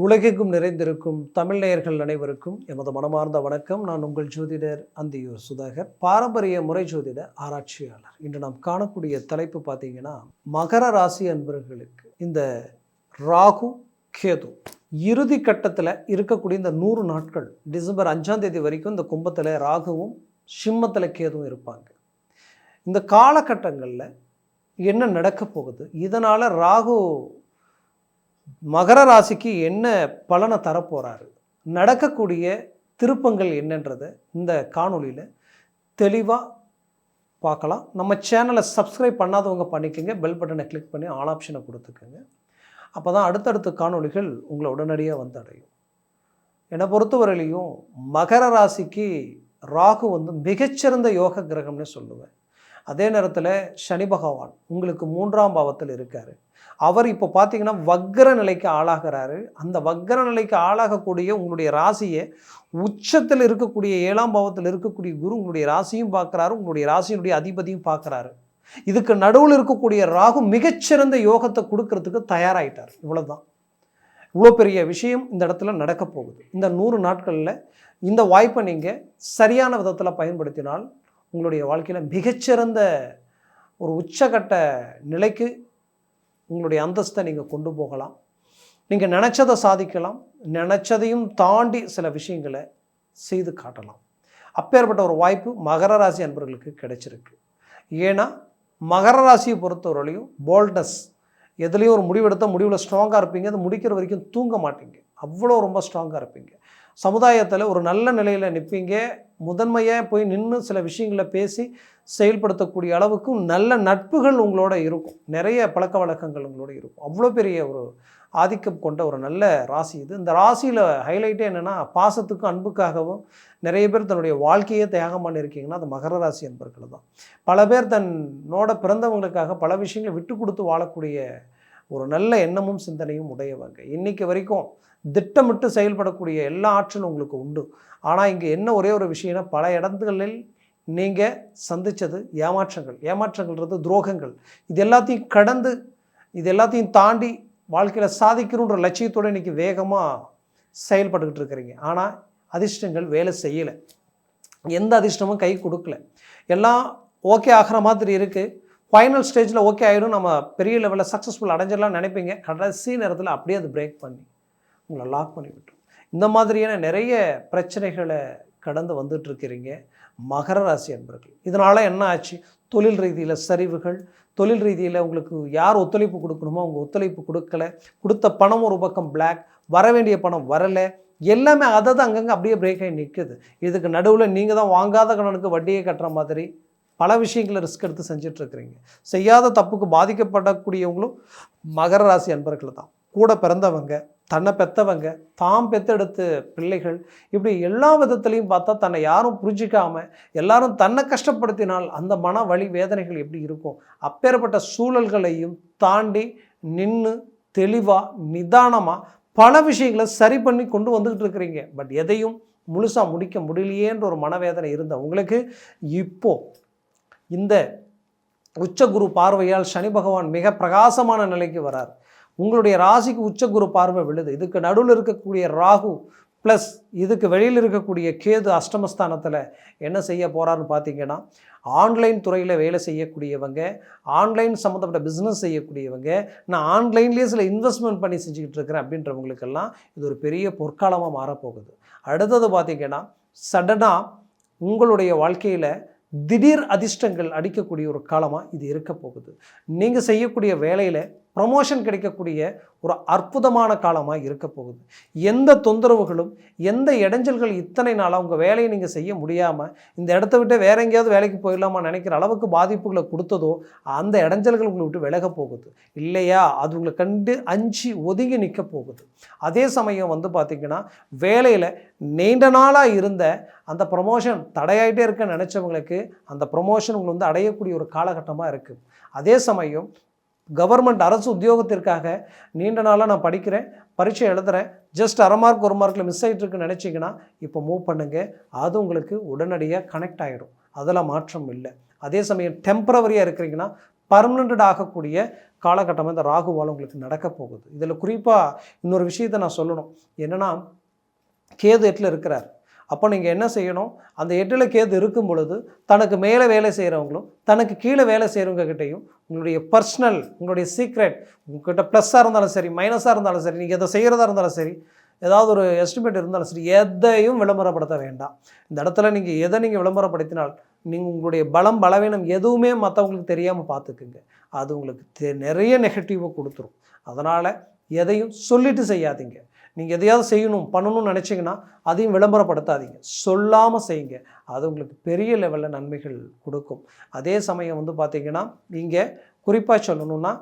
உலகெங்கும் நிறைந்திருக்கும் தமிழ் நேயர்கள் அனைவருக்கும் எமது மனமார்ந்த வணக்கம். நான் உங்கள் ஜோதிடர் அந்தியூர் சுதாகர், பாரம்பரிய முறை ஜோதிட ஆராய்ச்சியாளர். இன்று நாம் காணக்கூடிய தலைப்பு பார்த்தீங்கன்னா, மகர ராசி அன்பர்களுக்கு இந்த ராகு கேது இறுதி கட்டத்தில் இருக்கக்கூடிய இந்த 100 நாட்கள், டிசம்பர் 5ஆம் தேதி வரைக்கும் இந்த கும்பத்தில் ராகுவும் சிம்மத்தில் கேதுவும் இருப்பாங்க. இந்த காலகட்டங்களில் என்ன நடக்க போகுது, இதனால் ராகு மகர ராசிக்கு என்ன பலனை தரப்போகிறாரு, நடக்கக்கூடிய திருப்பங்கள் என்னன்றதை இந்த காணொலியில் தெளிவாக பார்க்கலாம். நம்ம சேனலை சப்ஸ்கிரைப் பண்ணாதவங்க பண்ணிக்கோங்க, பெல் பட்டனை கிளிக் பண்ணி ஆல் ஆப்ஷனை கொடுத்துக்கோங்க. அப்போ தான் அடுத்தடுத்த காணொலிகள் உங்களை உடனடியாக வந்து அடையும். என்னை பொறுத்தவரையிலையும் மகர ராசிக்கு ராகு மிகச்சிறந்த யோக கிரகம்னு சொல்லுவேன். அதே நேரத்தில் சனி பகவான் உங்களுக்கு 3ஆம் பாவத்தில் இருக்கார். அவர் இப்போ பார்த்தீங்கன்னா வக்ர நிலைக்கு ஆளாகிறாரு. அந்த வக்ர நிலைக்கு ஆளாகக்கூடிய உங்களுடைய ராசியை உச்சத்தில் இருக்கக்கூடிய 7ஆம் பாவத்தில் இருக்கக்கூடிய குரு உங்களுடைய ராசியும் பார்க்குறாரு, உங்களுடைய ராசியினுடைய அதிபதியும் பார்க்குறாரு. இதுக்கு நடுவில் இருக்கக்கூடிய ராகு மிகச்சிறந்த யோகத்தை கொடுக்கறதுக்கு தயாராகிட்டார். இவ்வளோதான். இவ்வளோ பெரிய விஷயம் இந்த இடத்துல நடக்க போகுது. இந்த 100 நாட்களில் இந்த வாய்ப்பை நீங்கள் சரியான விதத்தில் பயன்படுத்தினால் உங்களுடைய வாழ்க்கையில் மிகச்சிறந்த ஒரு உச்சகட்ட நிலைக்கு உங்களுடைய அந்தஸ்தை நீங்கள் கொண்டு போகலாம். நீங்கள் நினச்சதை சாதிக்கலாம், நினச்சதையும் தாண்டி சில விஷயங்களை செய்து காட்டலாம். அப்பேற்பட்ட ஒரு வாய்ப்பு மகர ராசி அன்பர்களுக்கு கிடைச்சிருக்கு. ஏன்னா மகர ராசியை பொறுத்தவரையிலையும் போல்ட்னஸ், எதுலேயும் ஒரு முடிவெடுத்தால் முடிவில் ஸ்ட்ராங்காக இருப்பீங்க. அது முடிக்கிற வரைக்கும் தூங்க மாட்டீங்க, அவ்வளோ ரொம்ப ஸ்ட்ராங்காக இருப்பீங்க. சமுதாயத்தில் ஒரு நல்ல நிலையில் நிற்பீங்க. முதன்மையாக போய் நின்று சில விஷயங்களை பேசி செயல்படுத்தக்கூடிய அளவுக்கு நல்ல நட்புகள் உங்களோட இருக்கும், நிறைய பழக்க வழக்கங்கள் உங்களோட இருக்கும். அவ்வளோ பெரிய ஒரு ஆதிக்கம் கொண்ட ஒரு நல்ல ராசி இது. இந்த ராசியில் ஹைலைட்டே என்னென்னா, பாசத்துக்கும் அன்புக்காகவும் நிறைய பேர் தன்னுடைய வாழ்க்கையே தியாகம் பண்ணியிருக்கீங்கன்னா அது மகர ராசி என்பர்கள் தான். பல பேர் தன்னோட பிறந்தவங்களுக்காக பல விஷயங்களை விட்டு கொடுத்து வாழக்கூடிய ஒரு நல்ல எண்ணமும் சிந்தனையும் உடையவங்க. இன்றைக்கி வரைக்கும் திட்டமிட்டு செயல்படக்கூடிய எல்லா ஆற்றலும் உங்களுக்கு உண்டு. ஆனால் இங்கே என்ன ஒரே ஒரு விஷயம்னா, பல இடங்களில் நீங்கள் சந்தித்தது ஏமாற்றங்கள்ன்றது துரோகங்கள். இது எல்லாத்தையும் கடந்து, இது எல்லாத்தையும் தாண்டி வாழ்க்கையில் சாதிக்கணுன்ற லட்சியத்தோடு இன்றைக்கி வேகமாக செயல்பட்டுக்கிட்டு இருக்கிறீங்க. ஆனால் அதிர்ஷ்டங்கள் வேலை செய்யலை, எந்த அதிர்ஷ்டமும் கை கொடுக்கல. எல்லாம் ஓகே ஆகிற மாதிரி இருக்குது. ஃபைனல் ஸ்டேஜில் ஓகே ஆகிடும், நம்ம பெரிய லெவலில் சக்ஸஸ்ஃபுல் அடைஞ்சிடலாம் நினைப்பீங்க. கடைசி நேரத்தில் அப்படியே அது பிரேக் பண்ணி உங்களை லாக் பண்ணி விட்டுரும். இந்த மாதிரியான நிறைய பிரச்சனைகளை கடந்து வந்துட்டுருக்கிறீங்க மகர ராசி அன்பர்கள். இதனால் என்ன ஆச்சு, தொழில் ரீதியில் சரிவுகள், தொழில் ரீதியில் உங்களுக்கு யார் ஒத்துழைப்பு கொடுக்கணுமோ அவங்க ஒத்துழைப்பு கொடுக்கல, கொடுத்த பணம் ஒரு பக்கம் பிளாக், வர வேண்டிய பணம் வரலை, எல்லாமே அதை அங்கங்கே அப்படியே பிரேக் ஆகி நிற்குது. இதுக்கு நடுவில் நீங்கள் தான் வாங்காத கடனுக்கு வட்டியை கட்டுற மாதிரி பல விஷயங்களை ரிஸ்க் எடுத்து செஞ்சிட்ருக்கிறீங்க. செய்யாத தப்புக்கு பாதிக்கப்படக்கூடியவங்களும் மகர ராசி அன்பர்கள் தான். கூட பிறந்தவங்க, தன்னை பெற்றவங்க, தாம் பெற்றெடுத்த பிள்ளைகள், இப்படி எல்லா விதத்துலையும் பார்த்தா தன்னை யாரும் புரிஞ்சிக்காமல் எல்லாரும் தன்னை கஷ்டப்படுத்தினால் அந்த மன வலி வேதனைகள் எப்படி இருக்கும். அப்பேற்பட்ட சூழல்களையும் தாண்டி நின்று தெளிவாக நிதானமாக பல விஷயங்களை சரி பண்ணி கொண்டு வந்துக்கிட்டு இருக்கிறீங்க. பட் எதையும் முழுசாக முடிக்க முடியலையேன்ற ஒரு மனவேதனை இருந்த உங்களுக்கு இப்போது இந்த உச்சகுரு பார்வையால் சனி பகவான் மிக பிரகாசமான நிலைக்கு வரார். உங்களுடைய ராசிக்கு உச்சகுரு பார்வை விழுது. இதுக்கு நடுவில் இருக்கக்கூடிய ராகு ப்ளஸ் இதுக்கு வெளியில் இருக்கக்கூடிய கேது அஷ்டமஸ்தானத்தில் என்ன செய்ய போகிறாருன்னு பார்த்தீங்கன்னா, ஆன்லைன் துறையில் வேலை செய்யக்கூடியவங்க, ஆன்லைன் சம்மந்தப்பட்ட பிஸ்னஸ் செய்யக்கூடியவங்க, நான் ஆன்லைன்லேயே சில இன்வெஸ்ட்மெண்ட் பண்ணி செஞ்சுக்கிட்டு இருக்கிறேன் அப்படின்றவங்களுக்கெல்லாம் இது ஒரு பெரிய பொற்காலமாக மாறப்போகுது. அடுத்தது பார்த்திங்கன்னா, சடனாக உங்களுடைய வாழ்க்கையில் திடீர் அதிர்ஷ்டங்கள் அடிக்கக்கூடிய ஒரு காலமாக இது இருக்க போகுது. நீங்கள் செய்யக்கூடிய வேலையில் ப்ரமோஷன் கிடைக்கக்கூடிய ஒரு அற்புதமான காலமாக இருக்க போகுது. எந்த தொந்தரவுகளும், எந்த இடைஞ்சல்கள் இத்தனை நாளாக உங்கள் வேலையை நீங்கள் செய்ய முடியாமல் இந்த இடத்த விட்டு வேற எங்கேயாவது வேலைக்கு போயிடலாமா நினைக்கிற அளவுக்கு பாதிப்புகளை கொடுத்ததோ அந்த இடைஞ்சல்கள் உங்களை விட்டு விலக போகுது இல்லையா, அது உங்களை கண்டு அஞ்சு ஒதுங்கி நிற்க போகுது. அதே சமயம் பார்த்திங்கன்னா, வேலையில் நீண்ட நாளாக இருந்த அந்த ப்ரமோஷன் தடையாயிட்டே இருக்க நினச்சவங்களுக்கு அந்த ப்ரமோஷன் உங்களை அடையக்கூடிய ஒரு காலகட்டமாக இருக்குது. அதே சமயம் கவர்மெண்ட் அரசு உத்தியோகத்திற்காக நீண்ட நாளாக நான் படிக்கிறேன், பரீட்சை எழுதுகிறேன், ஜஸ்ட் 1/2 மார்க் 1 மார்க்கில் மிஸ் ஆகிட்டுருக்குன்னு நினச்சிங்கன்னா இப்போ மூவ் பண்ணுங்கள். அது உங்களுக்கு உடனடியாக கனெக்ட் ஆகிடும், அதில் மாற்றம் இல்லை. அதே சமயம் டெம்பரவரியாக இருக்கிறீங்கன்னா பர்மனெண்ட் ஆகக்கூடிய காலகட்டமாக இந்த ராகுவால் உங்களுக்கு நடக்க போகுது. இதில் குறிப்பாக இன்னொரு விஷயத்தை நான் சொல்லணும். என்னென்னா, கேது 8ல் இருக்கிறார். அப்போ நீங்கள் என்ன செய்யணும், அந்த 8ல் கேது இருக்கும் பொழுது தனக்கு மேலே வேலை செய்கிறவங்களும் தனக்கு கீழே வேலை செய்கிறவங்க கிட்டேயும் உங்களுடைய பர்சனல், உங்களுடைய சீக்ரெட், உங்கள்கிட்ட ப்ளஸ்ஸாக இருந்தாலும் சரி மைனஸாக இருந்தாலும் சரி, நீங்கள் எதை செய்கிறதா இருந்தாலும் சரி, ஏதாவது ஒரு எஸ்டிமேட் இருந்தாலும் சரி, எதையும் விளம்பரப்படுத்த வேண்டாம். இந்த இடத்துல நீங்கள் விளம்பரப்படுத்தினால் உங்களுடைய பலம் பலவீனம் எதுவுமே மற்றவங்களுக்கு தெரியாமல் பார்த்துக்குங்க. அது உங்களுக்கு நிறைய நெகட்டிவை கொடுத்துரும். அதனால் எதையும் சொல்லிட்டு செய்யாதீங்க. நீங்கள் எதையாவது செய்யணும் பண்ணணும்னு நினச்சிங்கன்னா அதையும் விளம்பரப்படுத்தாதீங்க, சொல்லாமல் செய்யுங்க. அது உங்களுக்கு பெரிய லெவலில் நன்மைகள் கொடுக்கும். அதே சமயம் பார்த்திங்கன்னா, இங்கே குறிப்பாக சொல்லணுன்னா,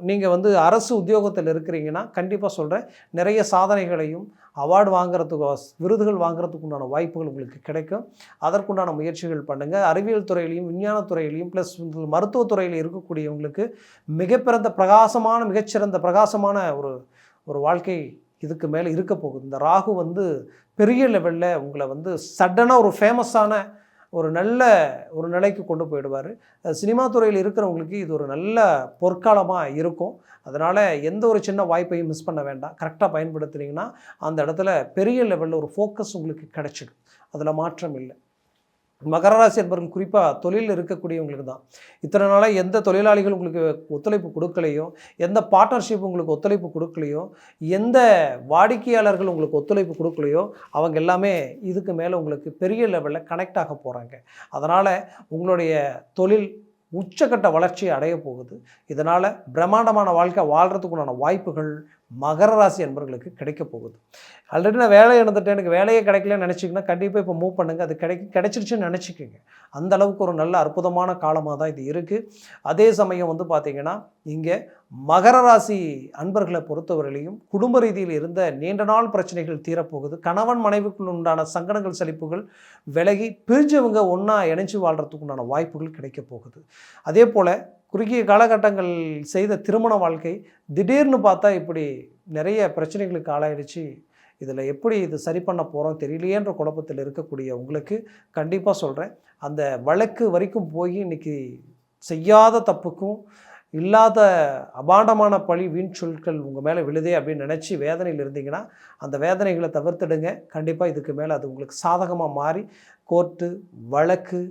நீங்கள் அரசு உத்தியோகத்தில் இருக்கிறீங்கன்னா கண்டிப்பாக சொல்கிறேன், நிறைய சாதனைகளையும் அவார்டு வாங்குறதுக்கு விருதுகள் வாங்குறதுக்கு உண்டான வாய்ப்புகள் உங்களுக்கு கிடைக்கும். அதற்குண்டான முயற்சிகள் பண்ணுங்கள். அறிவியல் துறையிலையும் விஞ்ஞானத்துறையிலையும் ப்ளஸ் மருத்துவத்துறையில் இருக்கக்கூடியவங்களுக்கு மிகச்சிறந்த பிரகாசமான ஒரு வாழ்க்கை இதுக்கு மேலே இருக்க போகுது. இந்த ராகு பெரிய லெவலில் உங்களை சடனாக ஒரு ஃபேமஸான ஒரு நல்ல ஒரு நிலைக்கு கொண்டு போயிடுவார். சினிமா துறையில் இருக்கிறவங்களுக்கு இது ஒரு நல்ல பொற்காலமாக இருக்கும். அதனால் எந்த ஒரு சின்ன வாய்ப்பையும் மிஸ் பண்ண வேண்டாம். கரெக்டாக பயன்படுத்துனீங்கன்னா அந்த இடத்துல பெரிய லெவலில் ஒரு ஃபோக்கஸ் உங்களுக்கு கிடைச்சிடும். அதில் மாற்றம் இல்லை. மகர ராசி என்பவர்கள் குறிப்பாக தொழிலில் இருக்கக்கூடியவங்களுக்கு தான். இத்தனை நாளாக எந்த தொழிலாளிகள் உங்களுக்கு ஒத்துழைப்பு கொடுக்கலையோ, எந்த பார்ட்னர்ஷிப் உங்களுக்கு ஒத்துழைப்பு கொடுக்கலையோ, எந்த வாடிக்கையாளர்கள் உங்களுக்கு ஒத்துழைப்பு கொடுக்கலையோ, அவங்க எல்லாமே இதுக்கு மேலே உங்களுக்கு பெரிய லெவலில் கனெக்ட் ஆக போகிறாங்க. அதனால் உங்களுடைய தொழில் உச்சக்கட்ட வளர்ச்சியை அடைய போகுது. இதனால் பிரம்மாண்டமான வாழ்க்கை வாழ்கிறதுக்குண்டான வாய்ப்புகள் மகர ராசி என்பவர்களுக்கு கிடைக்க போகுது. ஆல்ரெடி நான் வேலை இழந்துட்டேன், எனக்கு வேலையே கிடைக்கலன்னு நினச்சிங்கன்னா கண்டிப்பாக இப்போ மூவ் பண்ணுங்கள். அது கிடைச்சிருச்சுன்னு நினச்சிக்கோங்க. அந்த அளவுக்கு ஒரு நல்ல அற்புதமான காலமாக தான் இது இருக்குது. அதே சமயம் பார்த்திங்கன்னா, இங்கே மகர ராசி அன்பர்களை பொறுத்தவரையிலையும் குடும்ப ரீதியில் இருந்த நீண்ட நாள் பிரச்சனைகள் தீரப்போகுது. கணவன் மனைவிக்குள் உண்டான சங்கடங்கள் சலிப்புகள் விலகி பிரிஞ்சவங்க ஒன்றா இணைஞ்சு வாழ்கிறதுக்கு உண்டான வாய்ப்புகள் கிடைக்க போகுது. அதே போல் குறுகிய காலகட்டங்கள் செய்த திருமண வாழ்க்கை திடீர்னு பார்த்தா இப்படி நிறைய பிரச்சனைகளுக்கு ஆளாயிடுச்சு. இதில் எப்படி இது சரி பண்ண போகிறோம் தெரியலையேன்ற குழப்பத்தில் இருக்கக்கூடிய உங்களுக்கு கண்டிப்பாக சொல்கிறேன், அந்த வழக்கு வரைக்கும் போய் இன்றைக்கி செய்யாத தப்புக்கும் இல்லாத அபாண்டமான பழி வீண் சொற்கள் உங்கள் மேலே விழுதே அப்படின்னு நினச்சி வேதனையில் இருந்தீங்கன்னா அந்த வேதனைகளை தவிர்த்துடுங்க. கண்டிப்பாக இதுக்கு மேலே அது உங்களுக்கு சாதகமாக மாறி கோர்ட்டு வழக்கு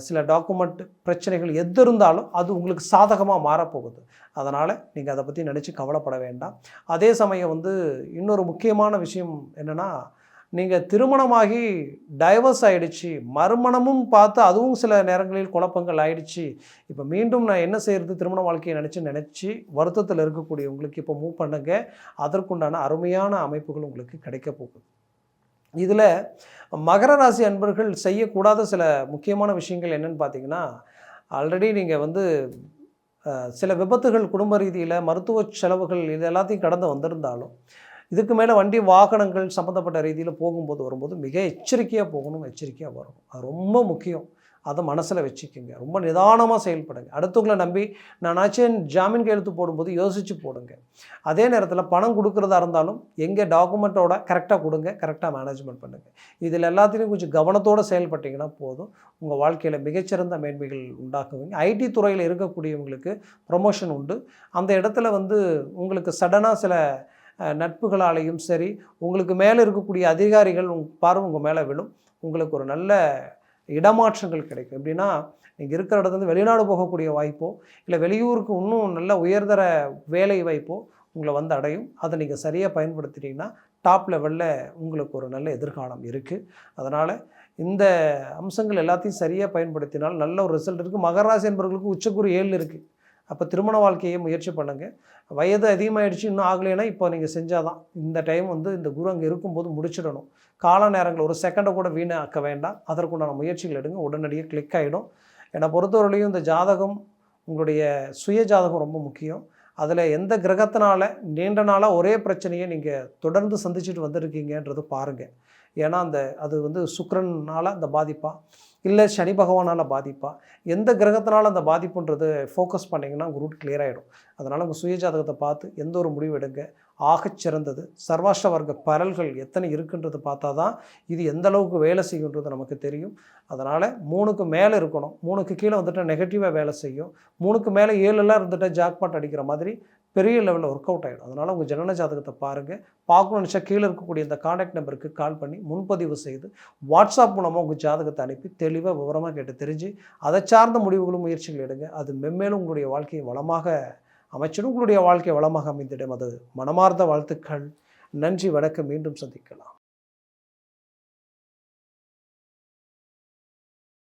சில டாக்குமெண்ட் பிரச்சனைகள் எது இருந்தாலும் அது உங்களுக்கு சாதகமாக மாறப்போகுது. அதனால் நீங்கள் அதை பற்றி நினச்சி கவலைப்பட வேண்டாம். அதே சமயம் இன்னொரு முக்கியமான விஷயம் என்னென்னா, நீங்கள் திருமணமாகி டைவர்ஸ் ஆகிடுச்சு, மறுமணமும் பார்த்து அதுவும் சில நேரங்களில் குழப்பங்கள் ஆகிடுச்சு. இப்போ மீண்டும் நான் என்ன செய்கிறது திருமண வாழ்க்கையை நினச்சி வருத்தத்தில் இருக்கக்கூடிய உங்களுக்கு இப்போ மூவ் பண்ணுங்க. அதற்குண்டான அருமையான அமைப்புகள் உங்களுக்கு கிடைக்க போகுது. இதில் மகர ராசி அன்பர்கள் செய்யக்கூடாத சில முக்கியமான விஷயங்கள் என்னென்னு பார்த்தீங்கன்னா, ஆல்ரெடி நீங்கள் சில விபத்துகள் குடும்ப ரீதியில் மருத்துவ செலவுகள் இது எல்லாத்தையும் கடந்து வந்திருந்தாலும் இதுக்கு மேலே வண்டி வாகனங்கள் சம்மந்தப்பட்ட ரீதியில் வரும்போது மிக எச்சரிக்கையாக போகணும், எச்சரிக்கையாக வரணும். அது ரொம்ப முக்கியம். அதை மனசில் வச்சுக்கோங்க. ரொம்ப நிதானமாக செயல்படுங்க. அடுத்தவங்களை நம்பி நானாச்சும் ஜாமீன் கையெழுத்து போடும்போது யோசித்து போடுங்க. அதே நேரத்தில் பணம் கொடுக்குறதா இருந்தாலும் எங்கள் டாக்குமெண்ட்டோட கரெக்டாக கொடுங்க, கரெக்டாக மேனேஜ்மெண்ட் பண்ணுங்கள். இதில் எல்லாத்துலேயும் கொஞ்சம் கவனத்தோடு செயல்பட்டிங்கன்னா போதும், உங்கள் வாழ்க்கையில் மிகச்சிறந்த மேன்மைகள் உண்டாக்குவீங்க. ஐடி துறையில் இருக்கக்கூடியவங்களுக்கு ப்ரொமோஷன் உண்டு. அந்த இடத்துல உங்களுக்கு சடனாக சில நட்புகளாலேயும் சரி, உங்களுக்கு மேலே இருக்கக்கூடிய அதிகாரிகள் பார்வை உங்கள் மேலே விழும். உங்களுக்கு ஒரு நல்ல இடமாற்றங்கள் கிடைக்கும். எப்படின்னா, நீங்கள் இருக்கிற இடத்துல வெளிநாடு போகக்கூடிய வாய்ப்போ இல்லை வெளியூருக்கு இன்னும் நல்ல உயர்தர வேலை வாய்ப்போ உங்களை அடையும். அதை நீங்கள் சரியாக பயன்படுத்திட்டீங்கன்னா டாப் லெவலில் உங்களுக்கு ஒரு நல்ல எதிர்காலம் இருக்குது. அதனால் இந்த அம்சங்கள் எல்லாத்தையும் சரியாக பயன்படுத்தினால் நல்ல ஒரு ரிசல்ட் இருக்குது. மகராசி என்பவர்களுக்கு உச்சக்குரு 7 இருக்குது. அப்போ திருமண வாழ்க்கையை முயற்சி பண்ணுங்கள். வயது அதிகமாகிடுச்சு இன்னும் ஆகலைன்னா இப்போ நீங்கள் செஞ்சால் தான். இந்த டைம் இந்த குரு அங்கே இருக்கும்போது முடிச்சிடணும். கால நேரங்கள் ஒரு செகண்டை கூட வீணாக்க வேண்டாம். அதற்குண்டான முயற்சிகள் எடுங்க, உடனடியாக கிளிக் ஆகிடும். என்னை பொறுத்தவரையிலையும் இந்த ஜாதகம், உங்களுடைய சுய ஜாதகம் ரொம்ப முக்கியம். அதில் எந்த கிரகத்தினால நீண்ட நாளாக ஒரே பிரச்சனையை நீங்கள் தொடர்ந்து சந்திச்சுட்டு வந்திருக்கீங்கன்றது பாருங்கள். ஏன்னா அது சுக்கிரனால் அந்த பாதிப்பா இல்லை சனி பகவானால் பாதிப்பா, எந்த கிரகத்தினால அந்த பாதிப்புன்றது ஃபோக்கஸ் பண்ணிங்கன்னா உங்கள் ரூட் கிளியர் ஆகிடும். அதனால் உங்கள் சுய ஜாதகத்தை பார்த்து எந்த ஒரு முடிவு எடுங்க. ஆகச் சிறந்தது. சர்வாஷ்ட வர்க்க பலல்கள் எத்தனை இருக்குன்றது பார்த்தா தான் இது எந்த அளவுக்கு வேலை செய்யுன்றது நமக்கு தெரியும். அதனால் 3க்கு மேலே இருக்கணும். 3க்கு கீழே வந்துட்டால் நெகட்டிவாக வேலை செய்யும். 3க்கு மேலே 7எல்லாம் இருந்துட்டால் ஜாக்பாட் அடிக்கிற மாதிரி பெரிய லெவலில் ஒர்க் அவுட் ஆகிடும். அதனால் உங்கள் ஜனன ஜாதகத்தை பாருங்கள். பார்க்கணும்னு நினச்சா கீழே இருக்கக்கூடிய இந்த காண்டாக்ட் நம்பருக்கு கால் பண்ணி முன்பதிவு செய்து வாட்ஸ்அப் மூலமாக உங்கள் ஜாதகத்தை அனுப்பி தெளிவாக விவரமாக கேட்டு தெரிஞ்சு அதை சார்ந்த முடிவுகளும் முயற்சிகள் எடுங்க. அது மென்மேலும் உங்களுடைய வாழ்க்கையை வளமாக அமைச்சிடும். உங்களுடைய வாழ்க்கை வளமாக அமைந்திடும். அது மனமார்ந்த வாழ்த்துக்கள். நன்றி, வணக்கம். மீண்டும் சந்திக்கலாம்.